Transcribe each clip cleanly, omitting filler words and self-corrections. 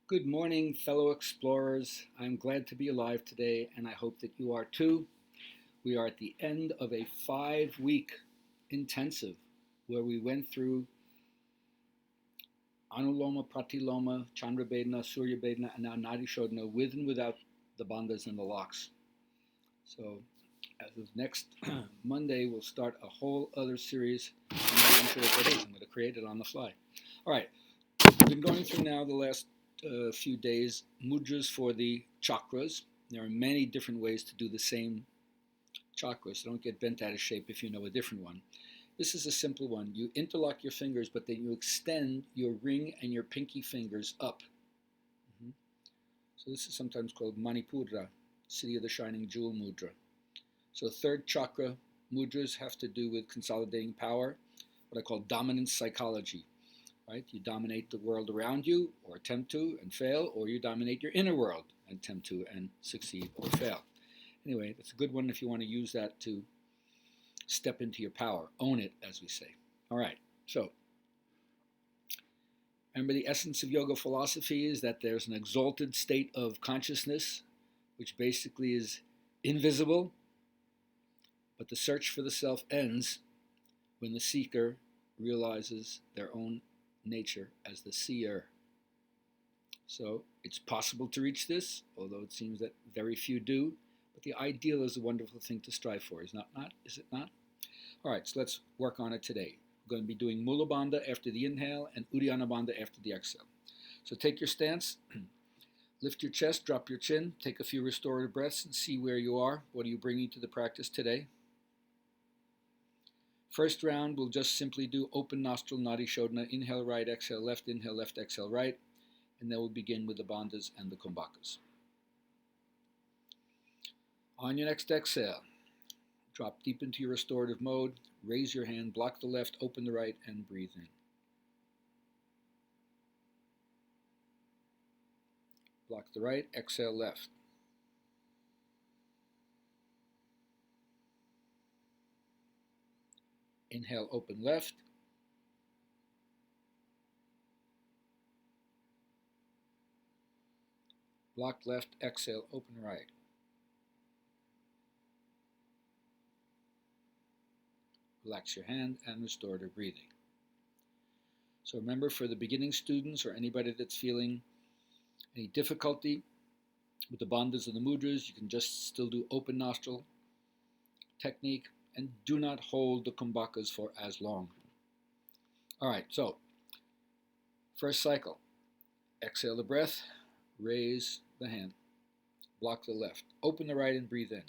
Good morning, fellow explorers. I'm glad to be alive today, and I hope that you are too. We are at the end of a 5 week intensive where we went through Anuloma, Pratiloma, Chandra Bedana, Surya Bedana, and now Nadi Shodana with and without the bandhas and the locks. So, as of next Monday, we'll start a whole other series. I'm not even sure what that is. I'm going to create it on the fly. All right, we've been going through now the last few days mudras for the chakras. There are many different ways to do the same chakras. So don't get bent out of shape if you know a different one. This is a simple one. You interlock your fingers, but then you extend your ring and your pinky fingers up. So this is sometimes called Manipura, City of the Shining Jewel Mudra. So third chakra mudras have to do with consolidating power, what I call dominance psychology. Right? You dominate the world around you, or attempt to and fail, or you dominate your inner world and attempt to and succeed or fail. Anyway, that's a good one if you want to use that to step into your power. Own it, as we say. All right, so remember the essence of yoga philosophy is that there's an exalted state of consciousness, which basically is invisible, but the search for the self ends when the seeker realizes their own nature as the seer. So it's possible to reach this, although it seems that very few do. But the ideal is a wonderful thing to strive for, is it not? All right, so let's work on it today. We're going to be doing Mula Bandha after the inhale and Uddiyana Bandha after the exhale. So take your stance, lift your chest, drop your chin, take a few restorative breaths and see where you are. What are you bringing to the practice today? First round, we'll just simply do open nostril, Nadi Shodana, inhale right, exhale left, exhale right, and then we'll begin with the bandhas and the kumbhakas. On your next exhale, drop deep into your restorative mode, raise your hand, block the left, open the right, and breathe in. Block the right, exhale left. Inhale, open left. Block left, exhale, open right. Relax your hand and restorative breathing. So remember, for the beginning students or anybody that's feeling any difficulty with the bandhas and the mudras, you can just still do open nostril technique and do not hold the kumbhakas for as long. All right, so first cycle. Exhale the breath, raise the hand, block the left, open the right and breathe in.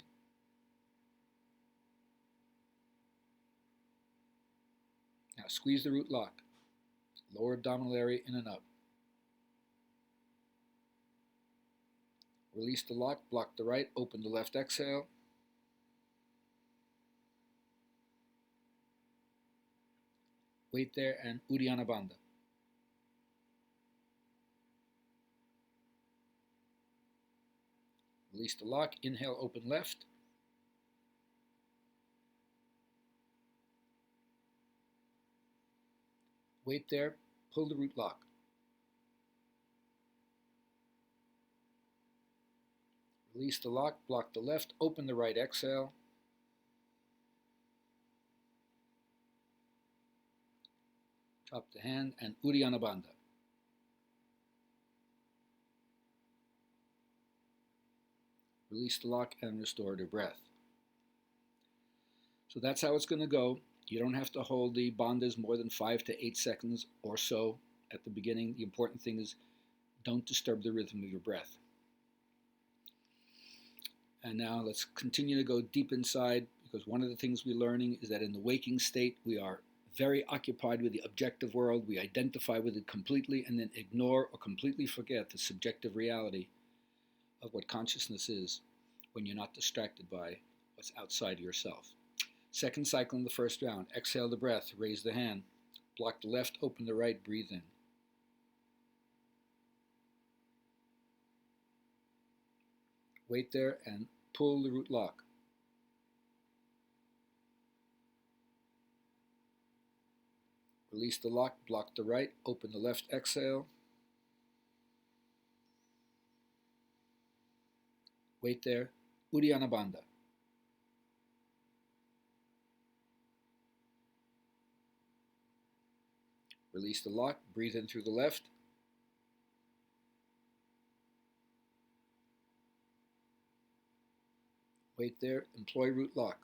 Now squeeze the root lock, lower abdominal area in and up. Release the lock, block the right, open the left, exhale. Wait there and Uddiyana Bandha. Release the lock, inhale, open left. Wait there, pull the root lock. Release the lock, block the left, open the right, exhale. Drop the hand and Uddiyana Bandha. Release the lock and restore to breath. So that's how it's going to go. You don't have to hold the bandhas more than 5 to 8 seconds or so at the beginning. The important thing is don't disturb the rhythm of your breath. And now let's continue to go deep inside, because one of the things we're learning is that in the waking state we are very occupied with the objective world. We identify with it completely and then ignore or completely forget the subjective reality of what consciousness is when you're not distracted by what's outside yourself. Second cycle in the first round. Exhale the breath, raise the hand, block the left, open the right, breathe in. Wait there and pull the root lock. Release the lock, block the right, open the left, exhale. Wait there. Uddiyana Bandha. Release the lock. Breathe in through the left. Wait there. Employ root lock.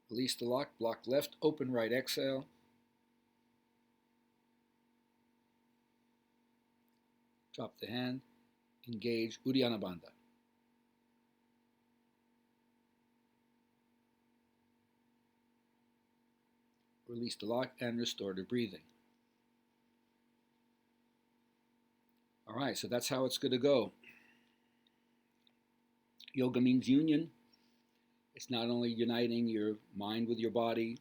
Release the lock. Block left. Open right. Exhale. Drop the hand. Engage Uddiyana Bandha. Release the lock and restore to breathing. All right, so that's how it's going to go. Yoga means union. It's not only uniting your mind with your body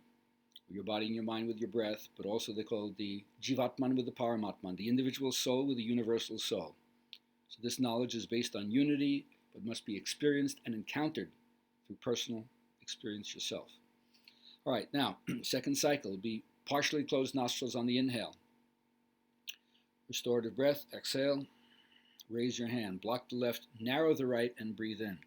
and your mind with your breath, but also they call it the Jivatman with the Paramatman, the individual soul with the universal soul. So this knowledge is based on unity, but must be experienced and encountered through personal experience yourself. All right, now, second cycle will be partially closed nostrils on the inhale. Restorative breath, exhale, raise your hand, block the left, narrow the right, and breathe in.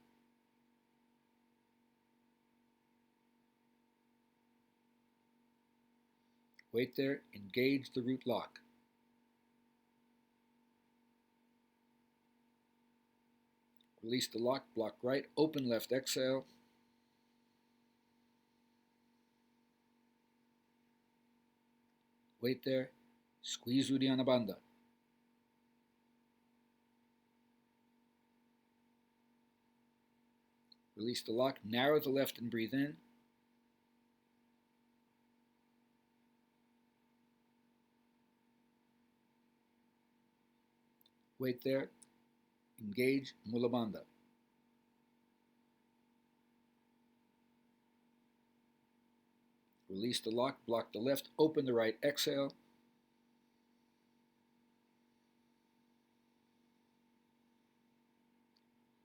Wait there, engage the root lock. Release the lock, block right, open left, exhale. Wait there, squeeze Uddiyana Bandha. Release the lock, narrow the left and breathe in. Wait there, engage Mula Bandha. Release the lock, block the left, open the right, exhale.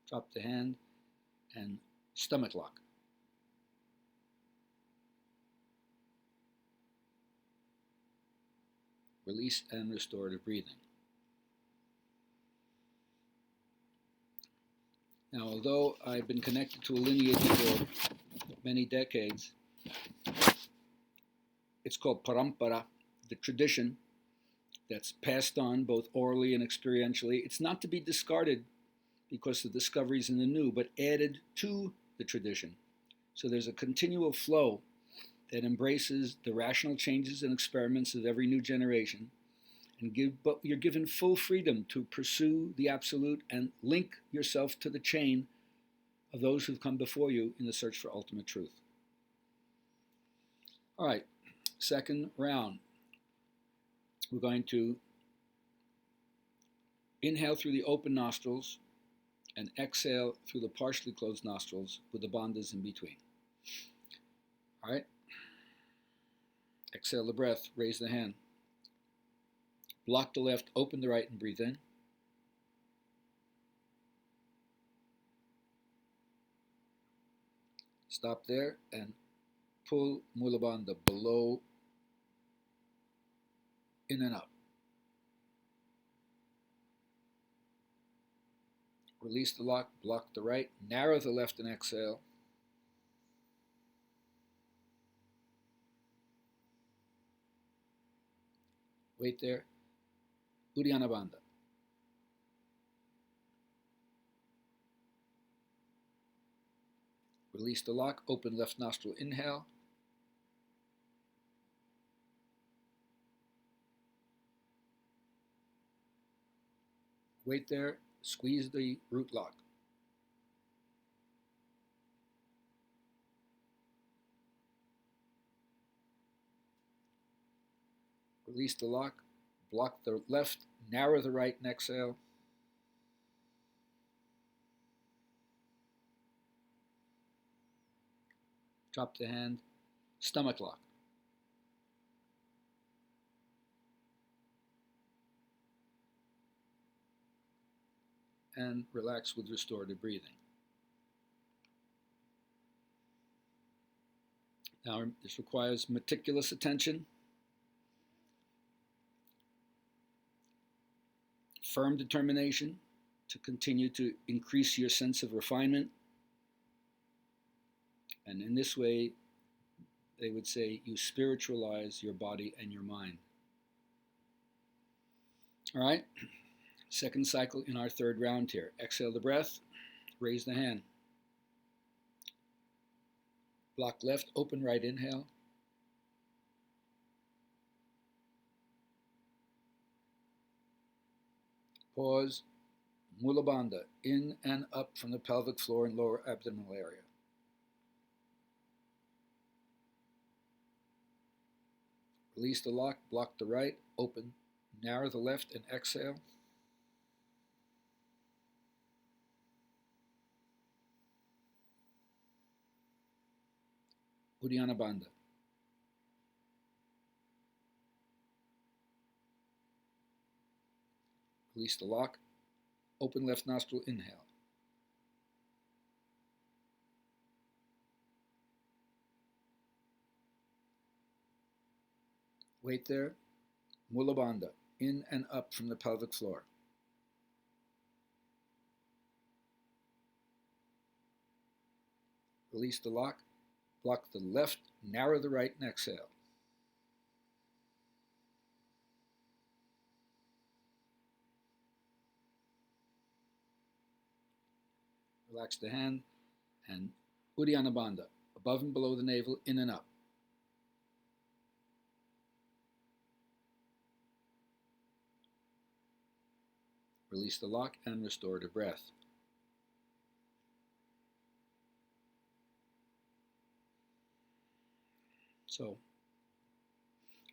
Drop the hand and stomach lock. Release and restore to breathing. Now, although I've been connected to a lineage for many decades, it's called parampara, the tradition that's passed on both orally and experientially. It's not to be discarded because of discoveries in the new, but added to the tradition. So there's a continual flow that embraces the rational changes and experiments of every new generation, but you're given full freedom to pursue the absolute and link yourself to the chain of those who've come before you in the search for ultimate truth. All right, second round. We're going to inhale through the open nostrils and exhale through the partially closed nostrils with the bandhas in between. All right? Exhale the breath, raise the hand. Block the left, open the right, and breathe in. Stop there and pull Mula Bandha below, in and up. Release the lock, block the right, narrow the left, and exhale. Wait there. Uddiyana Bandha. Release the lock, open left nostril, inhale. Wait there, squeeze the root lock. Release the lock, block the left, narrow the right, and exhale. Drop the hand, stomach lock. And relax with restorative breathing. Now, this requires meticulous attention. firm determination to continue to increase your sense of refinement. And in this way, they would say you spiritualize your body and your mind. All right, second cycle in our third round here. Exhale the breath, raise the hand. Block left, open right inhale. Pause, Mula Bandha, in and up from the pelvic floor and lower abdominal area. Release the lock, block the right, open, narrow the left, and exhale. Uddiyana Bandha. Release the lock, open left nostril, inhale. Wait there, Mula Bandha, in and up from the pelvic floor. Release the lock, block the left, narrow the right, and exhale. Relax the hand, and Uddiyana Bandha, above and below the navel, in and up. Release the lock and restore to breath. So,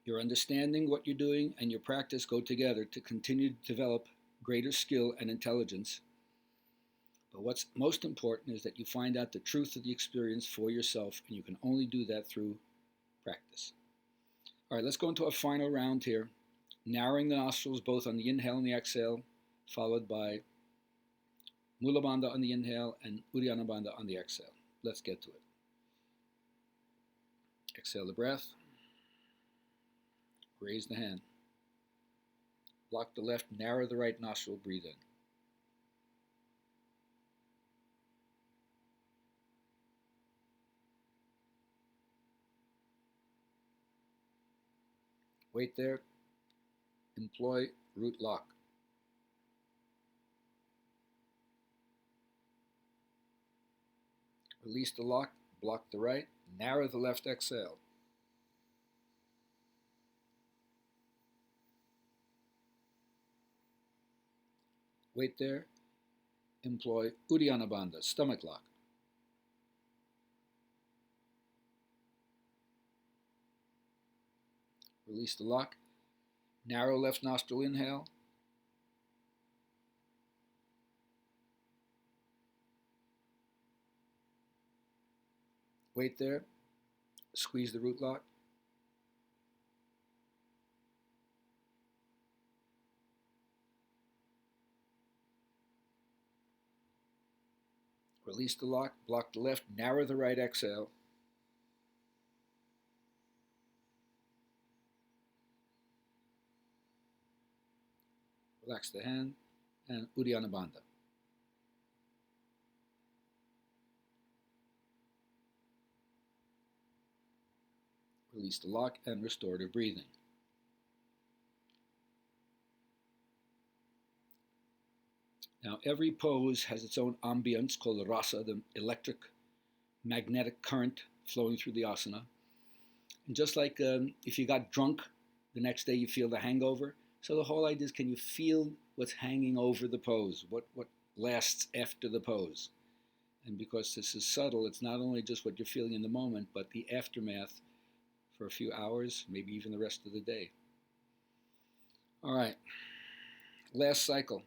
your understanding what you're doing and your practice go together to continue to develop greater skill and intelligence. But what's most important is that you find out the truth of the experience for yourself, and you can only do that through practice. All right, let's go into a final round here, narrowing the nostrils both on the inhale and the exhale, followed by Mula Bandha on the inhale and Uddiyana Bandha on the exhale. Let's get to it. Exhale the breath. Raise the hand. Block the left, narrow the right nostril, breathe in. Wait there. Employ root lock. Release the lock, block the right, narrow the left, exhale. Wait there. Employ Uddiyana Bandha, stomach lock. Release the lock. Narrow left nostril, inhale. Wait there. Squeeze the root lock. Release the lock, block the left, narrow the right, exhale. Relax the hand, and Uddiyana Bandha. Release the lock and restorative breathing. Now, every pose has its own ambience called the rasa, the electric magnetic current flowing through the asana. And just like if you got drunk, the next day you feel the hangover. So the whole idea is, can you feel what's hanging over the pose? What lasts after the pose? And because this is subtle, it's not only just what you're feeling in the moment, but the aftermath for a few hours, maybe even the rest of the day. All right, last cycle.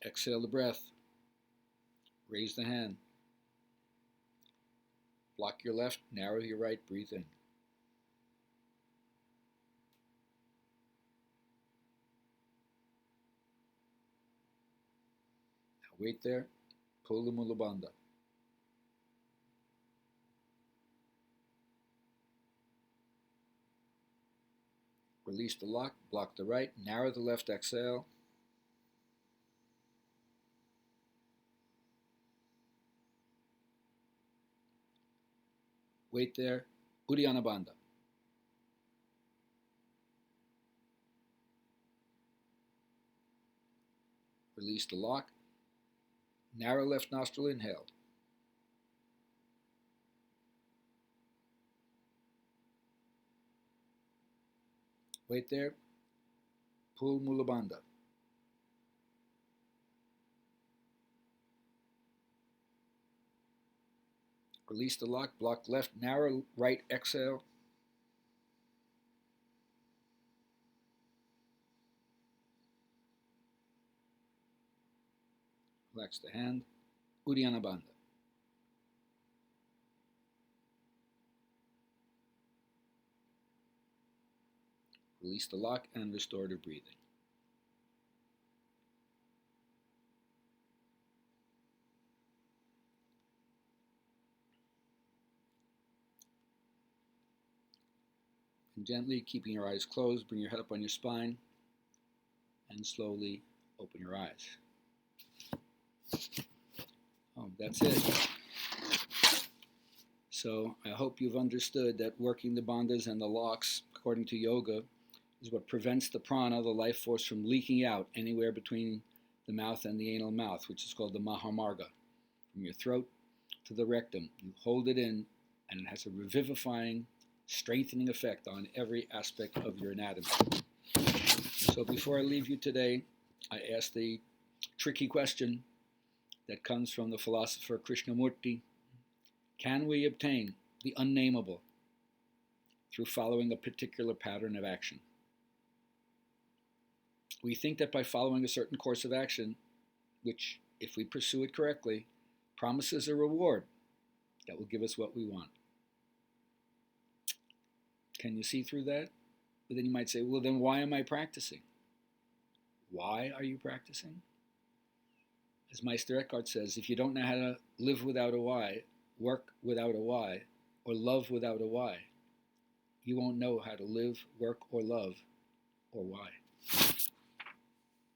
Exhale the breath. Raise the hand. Block your left, narrow your right, breathe in. Now wait there, pull the Mula Bandha. Release the lock, block the right, narrow the left, exhale. Wait there, Uddiyana Bandha. Release the lock, narrow left nostril, inhale. Wait there, pull Mula Bandha. Release the lock, block left, narrow right, exhale. Relax the hand, Uddiyana Bandha. Release the lock and restore to breathing. And gently, keeping your eyes closed, bring your head up on your spine and slowly open your eyes. Oh, that's it. So I hope you've understood that working the bandhas and the locks, according to yoga, is what prevents the prana, the life force, from leaking out anywhere between the mouth and the anal mouth, which is called the Mahamarga. From your throat to the rectum, you hold it in, and it has a revivifying, strengthening effect on every aspect of your anatomy. So before I leave you today, I ask the tricky question that comes from the philosopher Krishnamurti. Can we obtain the unnameable through following a particular pattern of action? We think that by following a certain course of action, which, if we pursue it correctly, promises a reward that will give us what we want. Can you see through that? But then you might say, well, then why am I practicing? Why are you practicing? As Meister Eckhart says, if you don't know how to live without a why, work without a why, or love without a why, you won't know how to live, work, or love, or why.